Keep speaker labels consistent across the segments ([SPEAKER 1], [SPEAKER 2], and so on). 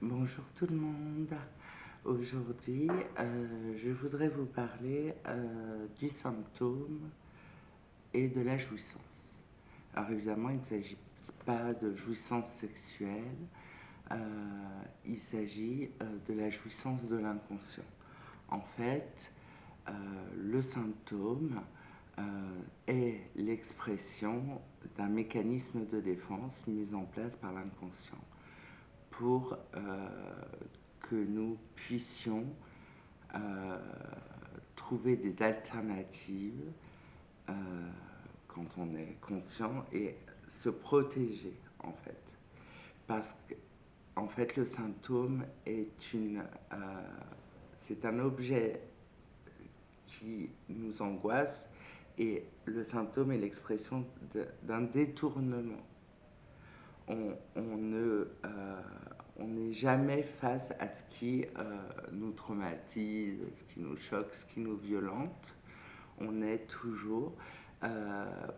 [SPEAKER 1] Bonjour tout le monde. Aujourd'hui, je voudrais vous parler du symptôme et de la jouissance. Alors évidemment, il ne s'agit pas de jouissance sexuelle, euh, il s'agit de la jouissance de l'inconscient. En fait, le symptôme est l'expression d'un mécanisme de défense mis en place par l'inconscient pour que nous puissions euh, trouver des alternatives euh, quand on est conscient et se protéger en fait. Parce que en fait le symptôme est c'est un objet qui nous angoisse et le symptôme est l'expression d'un détournement. On ne, on n'est jamais face à ce qui nous traumatise, ce qui nous choque, ce qui nous violente. On est toujours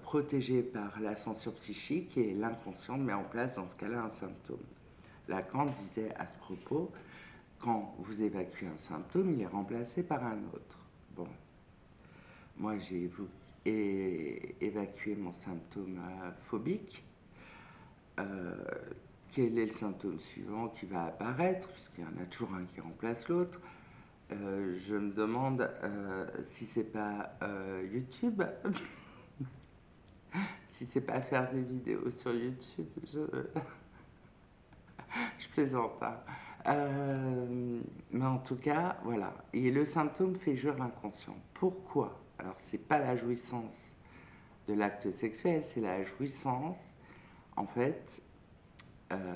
[SPEAKER 1] protégé par la censure psychique et l'inconscient met en place dans ce cas-là un symptôme. Lacan disait à ce propos, quand vous évacuez un symptôme, il est remplacé par un autre. Bon, moi j'ai évacué mon symptôme phobique. Euh, quel est le symptôme suivant qui va apparaître, puisqu'il y en a toujours un qui remplace l'autre. Je me demande si c'est pas YouTube, si c'est pas faire des vidéos sur YouTube. Je plaisante pas. Mais en tout cas, voilà. Et le symptôme fait jouir l'inconscient. Pourquoi? Alors, c'est pas la jouissance de l'acte sexuel, c'est la jouissance. En fait, euh,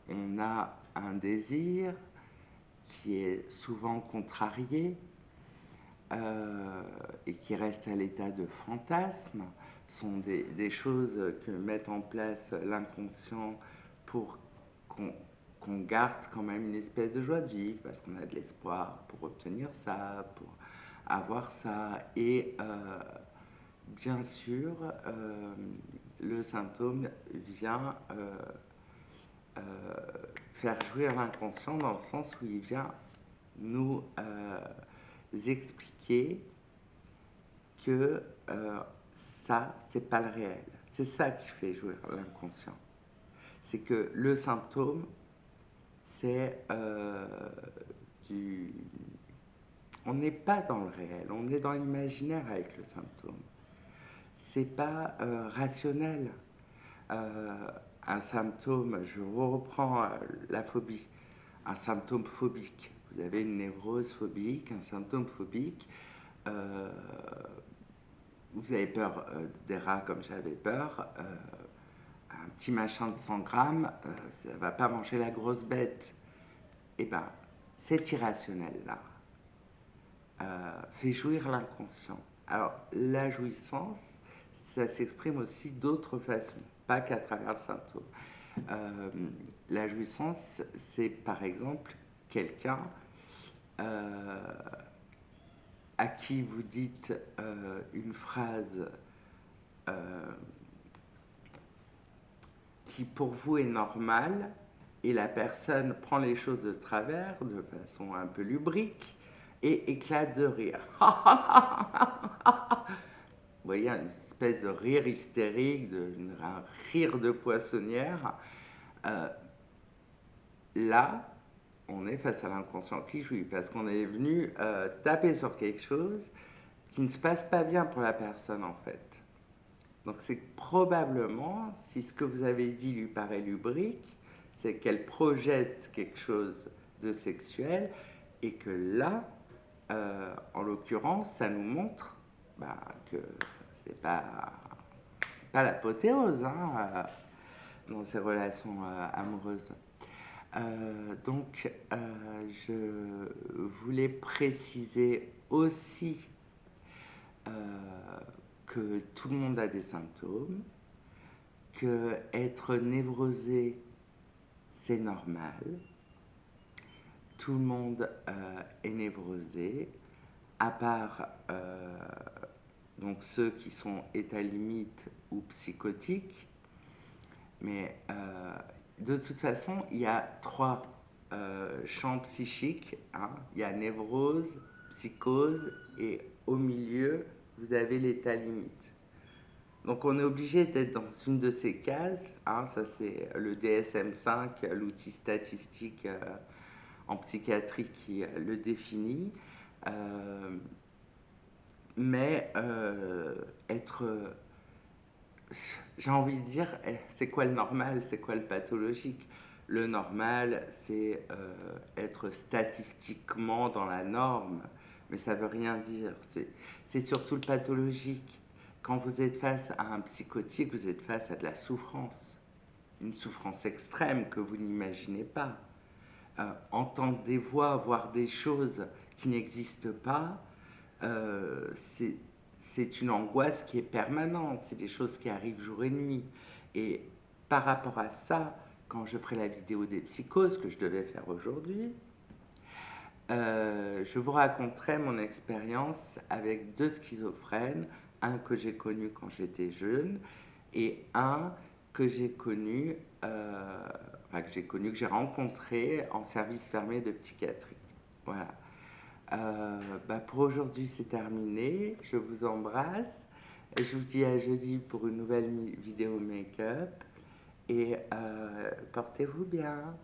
[SPEAKER 1] on a un désir qui est souvent contrarié et qui reste à l'état de fantasme, sont des choses que met en place l'inconscient pour qu'on garde quand même une espèce de joie de vivre, parce qu'on a de l'espoir pour obtenir ça, pour avoir ça. Et bien sûr, le symptôme vient euh, faire jouir l'inconscient dans le sens où il vient nous expliquer que ça, c'est pas le réel. C'est ça qui fait jouir l'inconscient. C'est que le symptôme, c'est du. On n'est pas dans le réel, on est dans l'imaginaire avec le symptôme. C'est pas rationnel. Euh, un symptôme, je reprends la phobie, un symptôme phobique. Vous avez une névrose phobique, un symptôme phobique. Euh, vous avez peur des rats comme j'avais peur. Un petit machin de 100 grammes, ça ne va pas manger la grosse bête. Eh bien, cet irrationnel-là fait jouir l'inconscient. Alors, la jouissance, ça s'exprime aussi d'autres façons, pas qu'à travers le symptôme. Euh, la jouissance, c'est par exemple quelqu'un à qui vous dites une phrase euh, qui pour vous est normale et la personne prend les choses de travers de façon un peu lubrique et éclate de rire. Vous voyez, une espèce de rire hystérique, un rire de poissonnière. Euh, Là, on est face à l'inconscient qui jouit parce qu'on est venu taper sur quelque chose qui ne se passe pas bien pour la personne en fait. Donc c'est probablement, si ce que vous avez dit lui paraît lubrique, c'est qu'elle projette quelque chose de sexuel et que là, en l'occurrence, ça nous montre bah, que c'est pas l'apothéose dans ces relations amoureuses. Je voulais préciser aussi euh, que tout le monde a des symptômes, que être névrosé, c'est normal. Tout le monde est névrosé, à part donc ceux qui sont état limite ou psychotiques. Mais de toute façon, il y a trois champ psychique, hein. Il y a névrose, psychose, et au milieu, vous avez l'état limite. Donc on est obligé d'être dans une de ces cases, hein. Ça c'est le DSM-5, l'outil statistique en psychiatrie qui le définit. Euh, mais être j'ai envie de dire, c'est quoi le normal, c'est quoi le pathologique? Le normal, c'est être statistiquement dans la norme, mais ça veut rien dire. C'est surtout le pathologique. Quand vous êtes face à un psychotique, vous êtes face à de la souffrance, une souffrance extrême que vous n'imaginez pas. Entendre des voix, voir des choses qui n'existent pas, c'est une angoisse qui est permanente, c'est des choses qui arrivent jour et nuit. Et par rapport à ça, quand je ferai la vidéo des psychoses que je devais faire aujourd'hui, je vous raconterai mon expérience avec deux schizophrènes, un que j'ai connu quand j'étais jeune et un que j'ai connu, que j'ai rencontré en service fermé de psychiatrie. Voilà. Pour aujourd'hui, c'est terminé. Je vous embrasse. Je vous dis à jeudi pour une nouvelle vidéo make-up. Et portez-vous bien.